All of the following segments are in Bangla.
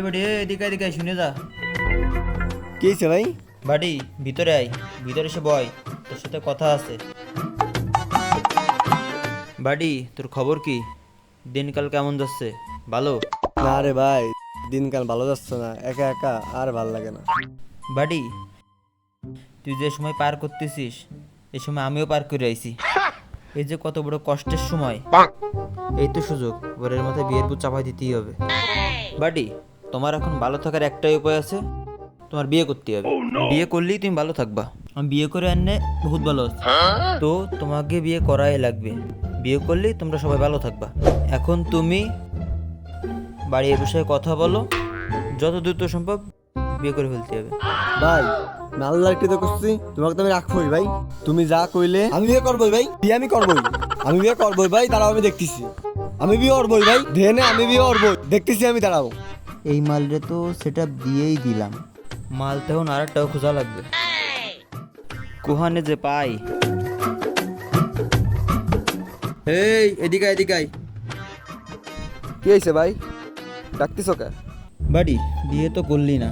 বাড়ি এদিকে এদিকে আয়, শুনে যা। কি হয়েছে ভাই? বাড়ি ভিতরে আয়, ভিতরে এসে বয়, তোর সাথে কথা আছে। বাড়ি তোর খবর কি? দিনকাল কেমন যাচ্ছে? ভালো? না রে ভাই, দিনকাল ভালো যাচ্ছে না, একা একা আর ভাল লাগে না। বাড়ি তুই যে সময় পার করতেছিস এই সময় আমিও পার করে আইছি। এই যে কত বড় কষ্টের সময়, এই তো সুযোগ, ওরের মাথায় বিয়ের বুঝ চাপাই দিতেই হবে। বাড়ি তোমার এখন ভালো থাকার একটাই উপায় আছে, তোমার বিয়ে করতে হবে। বিয়ে করলেই তুমি ভালো থাকবা। আমি বিয়ে করে আনলে বহুত ভালো আছে, তো তোমাকে বিয়ে করাই লাগবে। বিয়ে করলেই তোমরা সবাই ভালো থাকবা। এখন তুমি বাড়ি এ বিষয়ে কথা বলো, যত দ্রুত সম্ভব বিয়ে করে ফেলতে হবে। ভাই আমি আল্লাহর কৃতজ্ঞ করছি, তোমাকে তো আমি রাখবই ভাই। তুমি যা কইলে আমি বিয়ে করবই ভাই, বিয়ে আমি করবই, আমি বিয়ে করবই ভাই। দাঁড়াও আমি দেখতেছি, আমি বিয়ে করবই ভাই, ধেনে আমি বিয়ে করবই, দেখতেছি আমি, দাঁড়াও। এই মালটা তো সেটা দিয়েই দিলাম, মাল তখন আর একটাও খোঁজা লাগবে, কোহানে যে পাই। এই এদিকে এদিকে আয়। কি হয়েছে ভাই, ডাকতেছ কে? বাড়ি বিয়ে তো করলি না,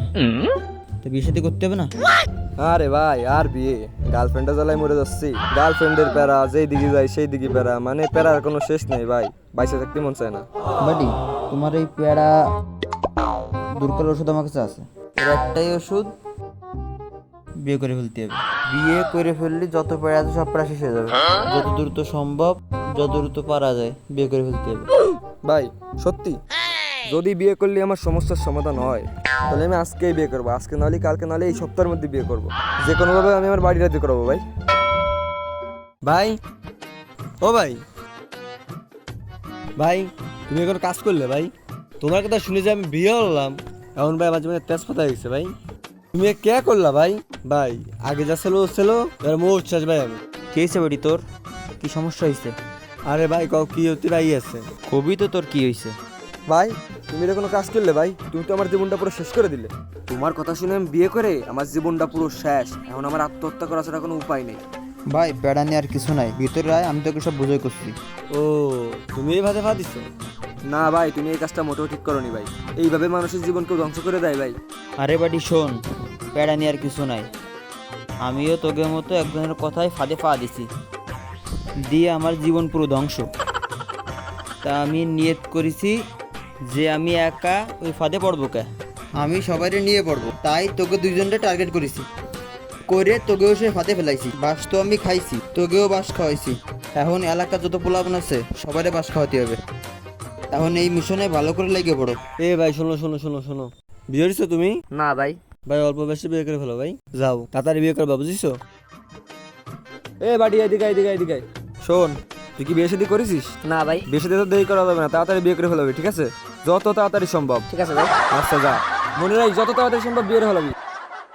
তো বিয়ে সাথে করতে হবে না? আরে ভাই আর বিয়ে, গার্লফ্রেন্ডের জ্বালায় মরে যাচ্ছি। গার্লফ্রেন্ডের প্যারা, যেই দিকে যাই সেই দিকে প্যারা, মানে প্যারার কোনো শেষ নেই ভাই, বাইসে থাকতে মন চায় না। বাড়ি তোমার এই পেয়ারা দূর করার ওষুধ আমার কাছে আছে, এর একটাই ওষুধ, বিয়ে করে ফেলতে হবে। বিয়ে করে ফেললে যত পেয়ারা আছে সব প্রায় শেষ হয়ে যাবে। যত দ্রুত সম্ভব, যত দ্রুত পারা যায় বিয়ে করে ফেলতে হবে। ভাই সত্যি, যদি বিয়ে করলে আমার সমস্যার সমাধান হয় তাহলে আমি আজকেই বিয়ে করবো, আজকে নাহলে কালকে নাহলে এই সপ্তাহের মধ্যে বিয়ে করবো, যে কোনোভাবে আমি আমার বাড়ি রাজি করাবো ভাই। ভাই ও ভাই, ভাই তুমি এখন কাজ করলে ভাই, তোমার কথা শুনে যে আমি বিয়ে করলাম, এখন ভাই আমার জীবনে তেজপাতা হয়ে গেছে ভাই। তুমি এ কে করলা ভাই? ভাই আগে যা ছিল ও ছিল, এবার মোট শেষ ভাই আমি। কি হয়েছে বাড়ি, তোর কি সমস্যা হয়েছে? আরে ভাই কও কি হতে ভাই আছে কবি তো, তোর কি হয়েছে? ভাই? তুমি এটা কোনো কাজ করলে ভাই, তুমি তো আমার জীবনটা পুরো শেষ করে দিলে। তোমার কথা শুনে আমি বিয়ে করে আমার জীবনটা পুরো শেষ, এখন আমার আত্মহত্যা করা ছাড়া কোনো উপায় নেই। ভাই বেড়া নিয়ে আর কিছু নাই, ভিতরে আয়, আমি তোকে সব বুঝাই করছি। ও তুমি এইভাবে ভাবিছো? না ভাই, তুমি এই কাজটা মোটেও ঠিক করোনি ভাই, এইভাবে মানুষের জীবনকে ধ্বংস করে দেয় ভাই। আরে বাড়ি শোন, বেড়া নিয়ে আর কিছু নাই, আমিও তোকে মতো একজনের কথায় ফাঁদে পা দিছি, দিয়ে আমার জীবন পুরো ধ্বংস। তা আমি নিয়ত করেছি যে আমি একা ওই ফাঁদে পড়বো কে, আমি সবাইরে নিয়ে পড়বো, তাই তোকে দুইজনটা টার্গেট করেছি, করে তোকেও সে ফাঁদে ফেলাইছি। বাস তো আমি খাইছি, তোকেও বাস খাওয়াইছি, এখন এলাকার যত পোলাপন আছে সবাইরে বাস খাওয়াতে হবে। এখন এই মিশনে ভালো করে লেগে পড়ো। এ ভাই শোনো শোনো শোনো শোনো, বিয়ে হয়েছো তুমি? না ভাই। ভাই অল্প বেশি বিয়ে করে ফেলো ভাই, যাও তাড়াতাড়ি বিয়ে করবা, বুঝিছো? এ বাড়ি এদিকে এদিকে এদিকে, শোন তুই কি বিয়ে শাদী করেছিস? না ভাই। বিয়ে শাদী তো দেরি করা যাবে না, তাড়াতাড়ি বিয়ে করে ফেলাবি, ঠিক আছে? যত তাড়াতাড়ি সম্ভব। ঠিক আছে ভাই। আচ্ছা যা, মনে রাখ যত তাড়াতাড়ি সম্ভব বিয়ে হলাবি।